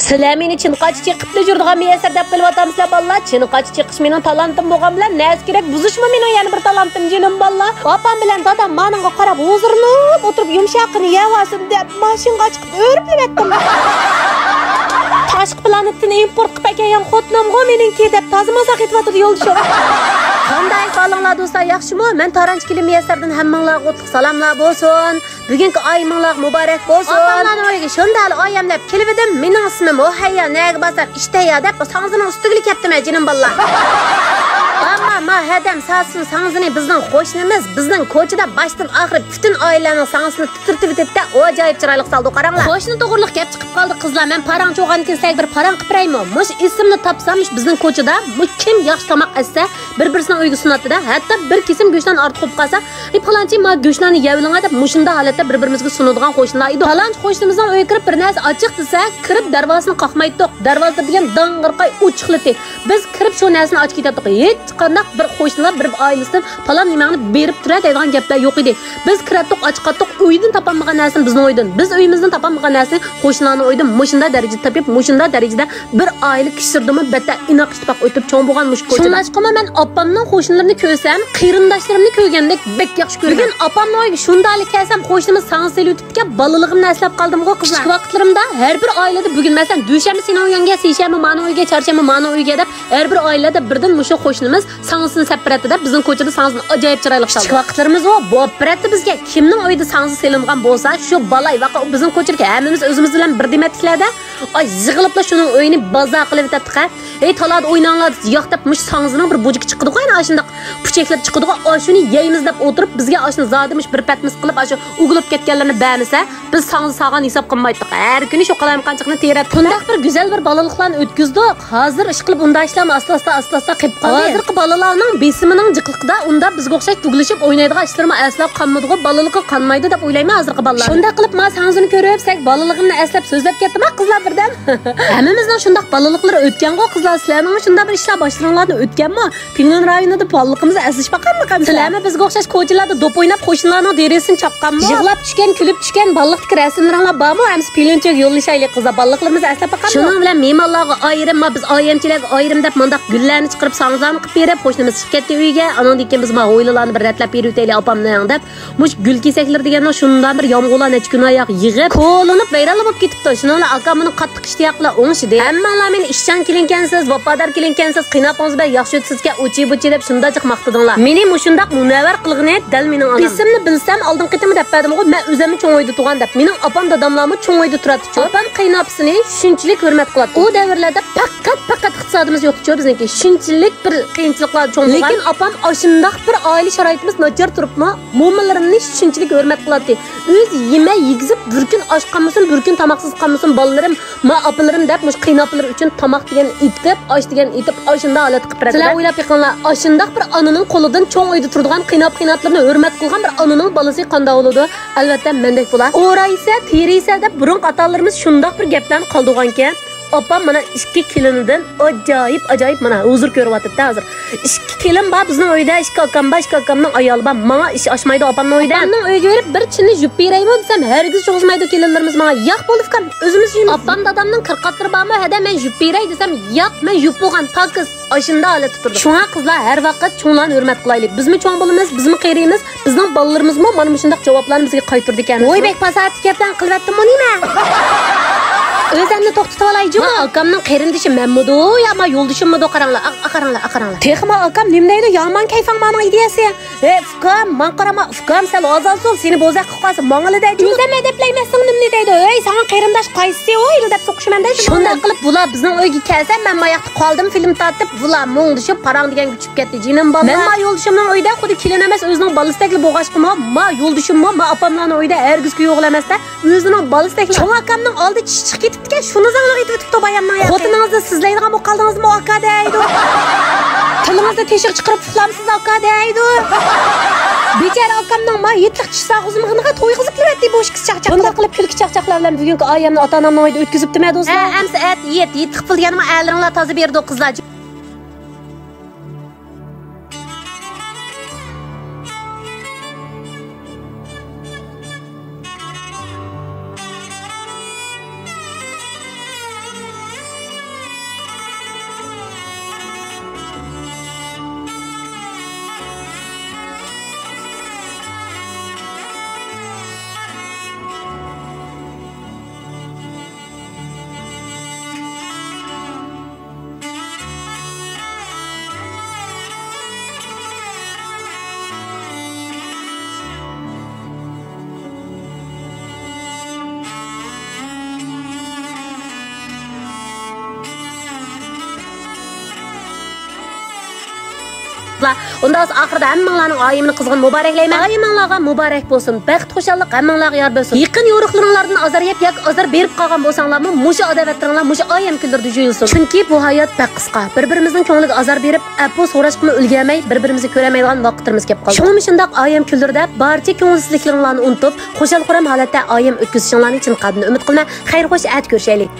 Sizlar meni chinqachi chiqibdi yurdigan miyasar deb qilyapsizlar bolalar. Chinqachi chiqish mening talantim bo'lgan bilan naz kerak buzishmi mening yana bir talantim jinim bolalar. Opam bilan dadam menga qarab huzurlanib o'tirib yumshoqini yevasin deb mashinga chiqib o'rib yetdim. Tashqi planetdan import qilib kelgan xotinimga meningki deb tazimasa ketib yo'lda. Qanday qolinglar do'stlar, yaxshimi? Men Taranchkili miyasardan hammanglarga o'tliq salomlar bo'lsin. Bugungi oyinglar muborak bo'lsin. Opamlarning uyiga shunday oyam deb kelib edim. Mening ismim O'hayya, nega basam ishtaya deb sang'zining ustiga ketdim jinim bolalar. Ama hadam sasın sang'zini bizning qo'shnimiz, bizning ko'chada boshdan oxir butun oilaning sang'zini titirtib etdi. O ajoyib chiroyli saldi qaranglar. Qo'shni to'g'riliq gap chiqib qoldi qizlar. Men parang cho'g'an kelsak bir parang qilib beraymi? Mush ismni topsamish bizning ko'chada kim yaxshi tomoq assa, bir-birisining uyiga sunatida, hatto bir kesim go'shtdan ortiq qolib qolsa, "Palanchi ma go'shtlarni yevlinga" deb mushunda holatda bir-birimizga sunadigan qo'shnilar edi. Palanchi qo'shnimizning uyiga kirib bir narsa ochiq desa, kirib darvozasini qoqmaydik. Darvozada degan dang'irqay uchiqliti. Biz kirib shu narsani ochib ketdik. Hech qanday bir qo'shnilar bir oilasidan falan nimani berib turadi degan gaplar yo'q edi. Biz kiratdik, ochqatdik, uydan topolmagan narsani bizning uydan, biz uyimizdan topolmagan narsani qo'shnilarning uydan mushunda darajada topib, mushunda darajada bir oila kishirdimi, batta inoq ittifoq o'tib cho'ng bo'lgan mush ko'chada. Shunlashqama men opamning qo'shnilarini ko'rsam, qarindoshlarimni ko'rgandek bek yaxshi ko'rgan. Opamning uyiga shundaylik kelsam, qo'shnimiz sang'sel o'tibga balaligimni eslab qoldim-ku qizlar. Kichik vaqtlarimda har bir oilada bugun masalan dushanba sening uyingga, seshanba meni uyga, chorshanba meni uyga deb har bir oilada birdan mushu qo'shnimiz sang'sini sapratdi deb bizning ko'chada sang'sini ajoyib chiroyli qildi. Kichik vaqtlarimiz o bo'pratdi bizga. Kimning uyida sang'si selingan bo'lsa, shu balay vaqa bizning ko'chada hammamiz o'zimiz bilan bir dematliklarda ay yig'ilibla shuning uyini baza qilib o'tadi-qa. Ey talad o'ynanglar, yo'qdab mush sang'sining bir bo'jik chiqdi-ku, ana shundoq puchaklar chiqdi-ku. Shuni yeymiz deb o'tirib bizga ashni zodimish bir patmis qilib ashu ugilib ketganlarni ba'misa, biz sang'si sağan hisob qilmaydik. Har kuni shu qalam qanchaqni terat. Bundaq bir go'zal bir balaliklarni o'tkazdik. Hozir ish qilib unda ishlarni asta-asta qilib qoldi. Hozirgi balalarning besimining jiqliqida unda bizga o'xshash tugilishib o'ynaydigan ishlarni aslab qolmadi-ku, balalikqa qolmaydi deb o'ylayman hozirgi balalar. Shunda qilib men sang'zini ko'ribsak, balaligimni aslab so'zlab ketdim-a qizlar birdan. Hammamizning shundaq balaliqlar o'tgan-ku qizlar, sizlarning shunda bir ishlar boshlaringlarni o'tganmi? Pingon rayonida balaligimizni aslish baqanmi? Sizlarmi bizga o'xshash ko'chalarda dop o'ynab qo'shnilarning deresini chapqanmi? Yig'lab tushgan, kulib tushgan baliqdagi rasmlaringlar bormi? Hamsi pingonchak yo'llashaylik qizlar, baliqlarimizni aslab baqanmi? Shuning bilan mehmonlarga ayrim, biz oyamchilarga ayrim deb mundaq gullarni chiqarib sang'zani qilib berib, qo'shnimiz chiqib ketdi uyga. Andan keyin biz ma o'ylalarni bir ratlab berib o'taylik opamning deb. Mush gul kesaklar deganning shundan bir yomg'irlar necha kun oyoq yig'ib, qo'linib bayral bo'lib ketibdi. Shuningla akamning qattiq ishtiyoqlar o'ngishdi. Hammanglar meni ishchan kelinkansiz, vafodar kelinkansiz, qiynapsiz va yaxshi o'tsizga uchi-buchi deb shunda chiq maqtadinglar. Meni mushundaq munavvar qilg'ini dal mening onam. Ismni bilsam oldin qitimni deb berdim-ku, men o'zimni cho'ng uyda tug'an deb. Mening opam dadamlarni cho'ng uyda turadi-ku. Opam qiynapsini shunchalik hurmat qiladi. U davrlarda faqat iqtisodimiz yo'q-ku bizniki. Shunchalik bir qiyinchiliklar cho'ng bo'lgan. Lekin opam oshundaq bir oila sharoitimiz nachar turibmi, mo'minlarimni shunchalik hurmat qiladi. O'z yemay yigizib bir kun osh qolmasin, bir kun tomoqsiz qolmasin bolalarim, ma opalarim deb mush qiynaplar uchun tomoq degan itib, osh degan itib, oshunda holat qilib beradi. Sizlar o'ylab yiqinglar, oshundaq bir onaning qo'lidan cho'ng uyda turadigan qiynaplarni hurmat qilgan bir onaning bolasi qanday bo'ladi? Albatta mendek bo'lar. O'raysa, terisa deb burun qatolarimiz shundaq bir gaplarni qoldirgan-ki, opam mana ikki kelinidan ajoyib mana huzur ko'ryapti hozir. Ikki kelin bor bizning uyda, ikki akamning ayoli bor. Menga ish oshmaydi opamning uyda. Opamning uyiga berib bir chinni yub beraymi desam, hargiz cho'g'izmaydi kelinlarimiz menga. Yo'q bo'libkan, o'zimiz yeymiz. Opam dadamning 40 qatri bormi? Hada men yub beray desam, yo'q, men yub bo'lgan pakiz oshunda holatda turdi. Shunga qizlar har vaqt cho'nglarni hurmat qilaylik. Bizmi cho'ng bo'lamiz, bizmi qerimiz, bizning bolalarimizmi mana shunday javoblarni bizga qaytardi ekan. Voybek pasati gapdan qilyaptimi nima? O'zimni to'xtatib olayjimi? Akamning qarindishi menmidi, yo'qmi yo'ldishimmi? Qaranglar. Texma akam nima deydi? Yomon kayfang mening ideyasi. Ukam, men qarama, ukam sal ozod so'l, seni bo'zaq qilib qolsa, mangli deydi. O'zim adablaymasang nima deydi? Ey, sana qarindosh qaysi o'y deb so'qishman deydi. Shunda qilib bular bizning uyga kelsa, men moyoqda qoldim, film tortib, bular mo'ngdishib, parang degan kuchib ketdi. Jinim bola. Men ma yo'ldishimning uyda xuddi kelin emas, o'zining bolasidagi bo'g'ashqimi? Ma yo'ldishimmi? Ma opamlarning uyda hargizki yo'q emasda, o'zining bolasidagi cho'ng akamning oldi chiqib ketibdi. Shuni zanglar aytib o'tibdi bayanman. Xotiningizni sizlaydigan bo'lib qoldingizmi aka deydi. Tilingizni teshik chiqarib uxlamsiz aka deydi. Bechara akamning ma yetliq chisa o'zimga to'y qilib qo'yadi bo'sh qizchaqchaq. Bunday qilib kulki chaqchaqlar bilan bugungi oyimni ota-onamning uyida o'tkazibdimi do'stlar? Amsa yet qilganimni aylaringlar toza berdi qizlar. qilibdilar. Unda oxirida hammanglarning oyimini qizg'in muboraklayman. Oyiminglarga muborak bo'lsin. Baxt, xushallik hammanglarga yor bo'lsin. Yaqin yo'riqlaringlardan azar yeb yoki azar berib qolgan bo'lsanglarmi, mushu odavatlaringlar mushu oyim kunlarda juyilsin. Chunki bu hayot baq qisqa. Bir-birimizning ko'ngliga azar berib, apu so'rashqimi ulgurmay, bir-birimizni ko'ramaydigan vaqtlarimiz kelib qoldi. Shuningmi shundaq oyim kunlarda barcha ko'ngilsizliklaringlarni unutib, xushal-xuram holatda oyim o'tkazishinglarni chin qalbimdan umid qilaman. Xayr, xo'sh, at ko'rishaylik.